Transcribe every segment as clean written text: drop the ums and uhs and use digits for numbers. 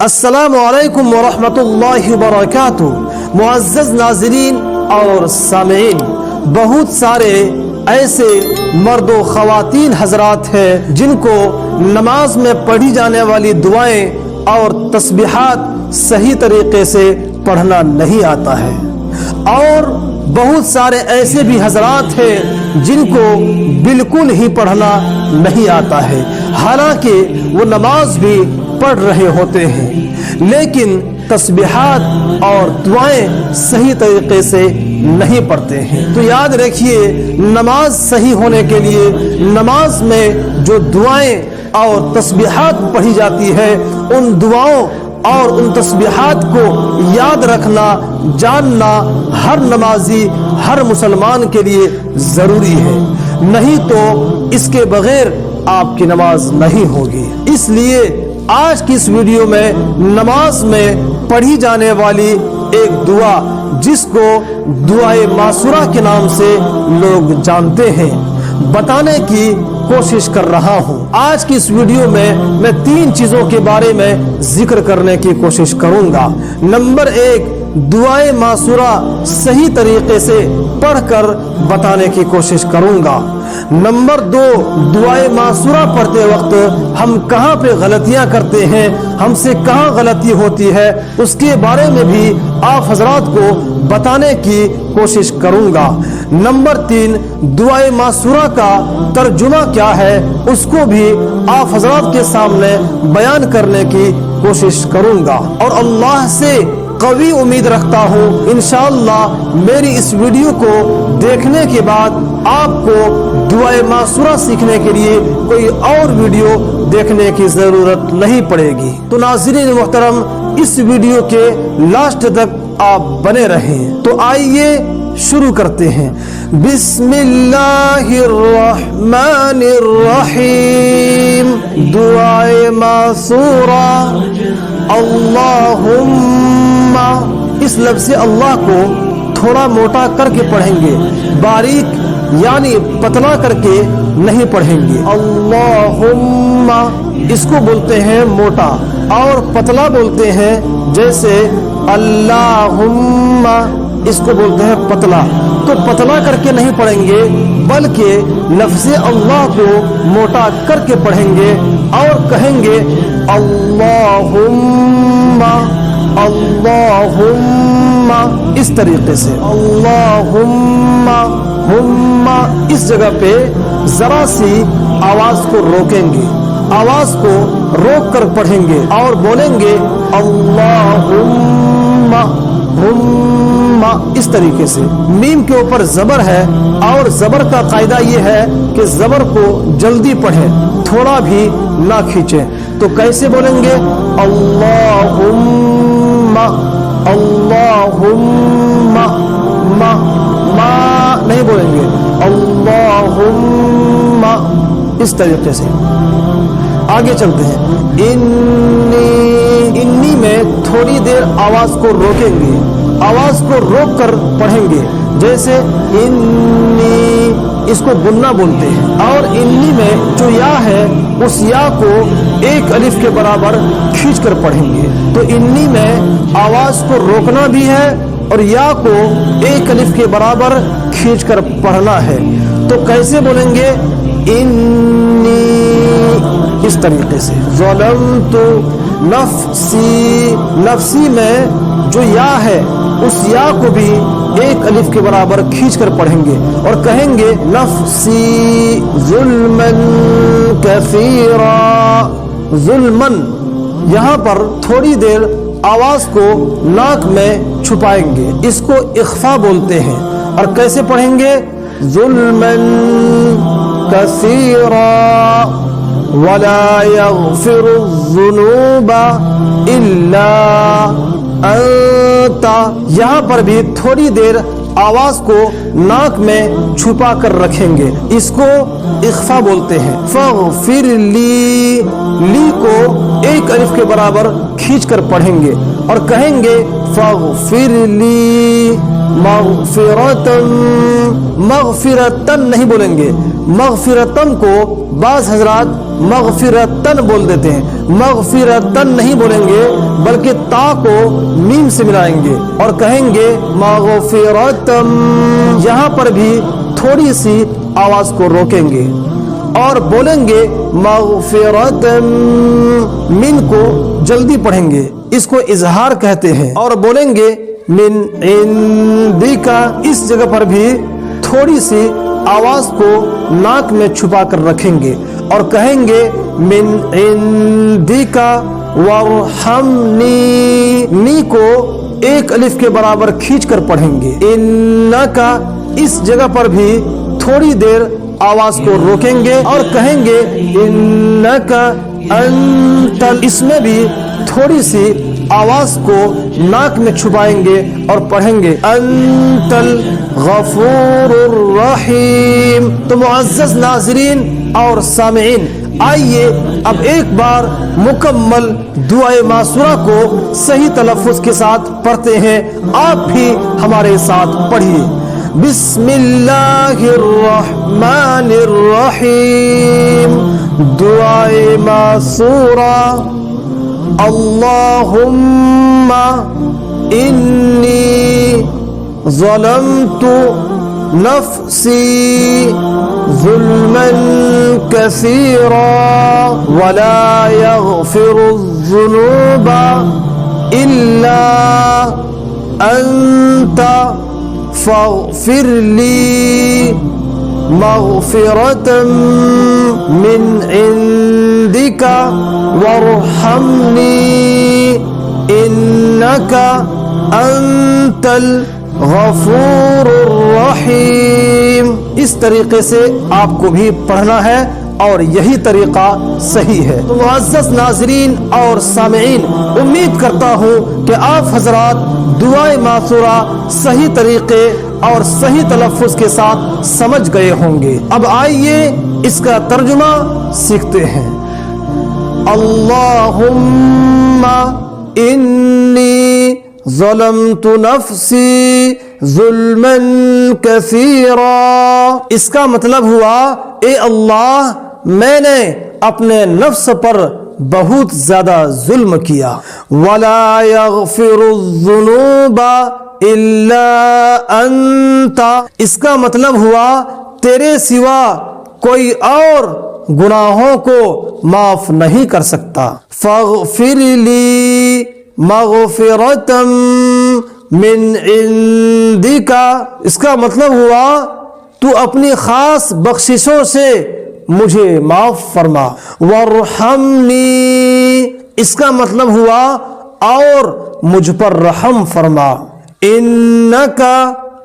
السلام علیکم ورحمۃ اللہ وبرکاتہ۔ معزز ناظرین اور سامعین، بہت سارے ایسے مرد و خواتین حضرات ہیں جن کو نماز میں پڑھی جانے والی دعائیں اور تسبیحات صحیح طریقے سے پڑھنا نہیں آتا ہے، اور بہت سارے ایسے بھی حضرات ہیں جن کو بالکل ہی پڑھنا نہیں آتا ہے، حالانکہ وہ نماز بھی پڑھ رہے ہوتے ہیں لیکن تسبیحات اور دعائیں صحیح طریقے سے نہیں پڑھتے ہیں۔ تو یاد رکھیے، نماز صحیح ہونے کے لیے نماز میں جو دعائیں اور تسبیحات پڑھی جاتی ہے، ان دعاؤں اور ان تسبیحات کو یاد رکھنا، جاننا ہر نمازی، ہر مسلمان کے لیے ضروری ہے، نہیں تو اس کے بغیر آپ کی نماز نہیں ہوگی۔ اس لیے آج کی اس ویڈیو میں نماز میں پڑھی جانے والی ایک دعا، جس کو دعائے معصورہ کے نام سے لوگ جانتے ہیں، بتانے کی کوشش کر رہا ہوں۔ آج کی اس ویڈیو میں 3 چیزوں کے بارے میں ذکر کرنے کی کوشش کروں گا۔ نمبر 1، دعائے معصورہ صحیح طریقے سے پڑھ کر بتانے کی کوشش کروں گا۔ نمبر 2، دعائے معصورہ پڑھتے وقت ہم کہاں پہ غلطیاں کرتے ہیں، ہم سے کہاں غلطی ہوتی ہے، اس کے بارے میں بھی آپ حضرات کو بتانے کی کوشش کروں گا۔ نمبر 3، دعائے معصورہ کا ترجمہ کیا ہے، اس کو بھی آپ حضرات کے سامنے بیان کرنے کی کوشش کروں گا، اور اللہ سے قوی امید رکھتا ہوں انشاءاللہ میری اس ویڈیو کو دیکھنے کے بعد آپ کو دعائے معصورہ سیکھنے کے لیے کوئی اور ویڈیو دیکھنے کی ضرورت نہیں پڑے گی۔ تو ناظرین محترم، اس ویڈیو کے لاسٹ تک آپ بنے رہیں۔ تو آئیے شروع کرتے ہیں۔ بسم اللہ الرحمن الرحیم۔ دعائے معصورہ، اللہم، اس لفظ اللہ کو تھوڑا موٹا کر کے پڑھیں گے، باریک یعنی پتلا کر کے نہیں پڑھیں گے۔ اللہم، اس کو بولتے ہیں موٹا، اور پتلا بولتے ہیں جیسے اللہم، اس کو بولتے ہیں پتلا۔ تو پتلا کر کے نہیں پڑھیں گے بلکہ لفظ اللہ کو موٹا کر کے پڑھیں گے اور کہیں گے اللہم اللہم، اس طریقے سے اللہم ہم۔ اس جگہ پہ ذرا سی آواز کو روکیں گے، آواز کو روک کر پڑھیں گے اور بولیں گے اللہم ہم، اس طریقے سے۔ میم کے اوپر زبر ہے، اور زبر کا قاعدہ یہ ہے کہ زبر کو جلدی پڑھیں، تھوڑا بھی نہ کھینچیں۔ تو کیسے بولیں گے؟ اللہم اللہم، ما نہیں بولیں گے، اللہم، اس طریقے سے۔ آگے چلتے ہیں۔ انی میں تھوڑی دیر آواز کو روکیں گے، آواز کو روک کر پڑھیں گے، جیسے انی، اس کو گننا بولتے ہیں، اور انی میں جو یا ہے اس یا کو ایک الف کے برابر کھینچ کر پڑھیں گے۔ تو انی میں آواز کو روکنا بھی ہے اور یا کو ایک الف کے برابر کھینچ کر پڑھنا ہے۔ تو کیسے بولیں گے؟ انی، اس طریقے سے۔ ظلمت نفسی، نفسی میں جو یا ہے اس یا کو بھی ایک الف کے برابر کھینچ کر پڑھیں گے اور کہیں گے نفسی ظلمن کثیرا۔ ظلمن، یہاں پر تھوڑی دیر آواز کو ناک میں چھپائیں گے، اس کو اخفا بولتے ہیں، اور کیسے پڑھیں گے؟ ظلمن کثیرا ولا یغفر الذنوب الا انت۔ یہاں پر بھی تھوڑی دیر آواز کو ناک میں چھپا کر رکھیں گے، اس کو اخفا بولتے ہیں۔ فاغفر لی، لی کو ایک الف کے برابر کھینچ کر پڑھیں گے اور کہیں گے فاغفر لی مغفرتن، مغفرتن نہیں بولیں گے، مغفرتن کو بعض حضرات مغفرتن بول دیتے ہیں، مغفرتن نہیں بولیں گے بلکہ تا کو میم سے ملائیں گے اور کہیں گے مغفرتن، یہاں پر بھی تھوڑی سی آواز کو روکیں گے اور بولیں گے مغفرتن، من کو جلدی پڑھیں گے، اس کو اظہار کہتے ہیں، اور بولیں گے من عندک، اس جگہ پر بھی تھوڑی سی آواز کو ناک میں چھپا کر رکھیں گے اور کہیں گے من عندک وارحمنی، نی کو ایک الف کے برابر کھینچ کر پڑھیں گے، انک، اس جگہ پر بھی تھوڑی دیر آواز کو روکیں گے اور کہیں گے انک انت، اس میں بھی تھوڑی سی آواز کو ناک میں چھپائیں گے اور پڑھیں گے انت الغفور الرحیم۔ تو معزز ناظرین اور سامعین، آئیے اب ایک بار مکمل دعائے معصورہ کو صحیح تلفظ کے ساتھ پڑھتے ہیں، آپ بھی ہمارے ساتھ پڑھیے۔ بسم اللہ الرحمن الرحیم، دعائے معصورہ۔ اللہم انی ظلمت نفسی ظلما کثیرا ولا یغفر الذنوب الا انت فاغفر لی مغفرة من عندك وارحمنی انك انت الغفور الرحیم۔ اس طریقے سے آپ کو بھی پڑھنا ہے اور یہی طریقہ صحیح ہے۔ تو معزز ناظرین اور سامعین، امید کرتا ہوں کہ آپ حضرات دعائے معصورہ صحیح طریقے اور صحیح تلفظ کے ساتھ سمجھ گئے ہوں گے۔ اب آئیے اس کا ترجمہ سیکھتے ہیں۔ اللہم انی ظلمت نفسی ظلما کثیرا، اس کا مطلب ہوا اے اللہ، میں نے اپنے نفس پر بہت زیادہ ظلم کیا۔ ولا یغفر الذنوب الا انت، اس کا مطلب ہوا تیرے سوا کوئی اور گناہوں کو معاف نہیں کر سکتا۔ فاغفر لی مغفرۃ من عندک، اس کا مطلب ہوا تو اپنی خاص بخششوں سے مجھے معاف فرما۔ وارحمنی، اس کا مطلب ہوا اور مجھ پر رحم فرما۔ انک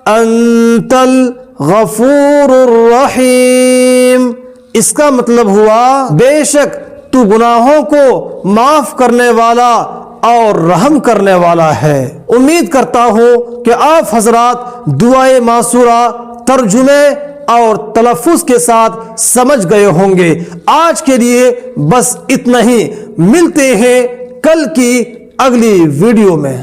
انت الغفور الرحیم، اس کا مطلب ہوا بے شک تو گناہوں کو معاف کرنے والا اور رحم کرنے والا ہے۔ امید کرتا ہوں کہ آپ حضرات دعائے معصورہ ترجمے اور تلفظ کے ساتھ سمجھ گئے ہوں گے۔ آج کے لیے بس اتنا ہی، ملتے ہیں کل کی اگلی ویڈیو میں۔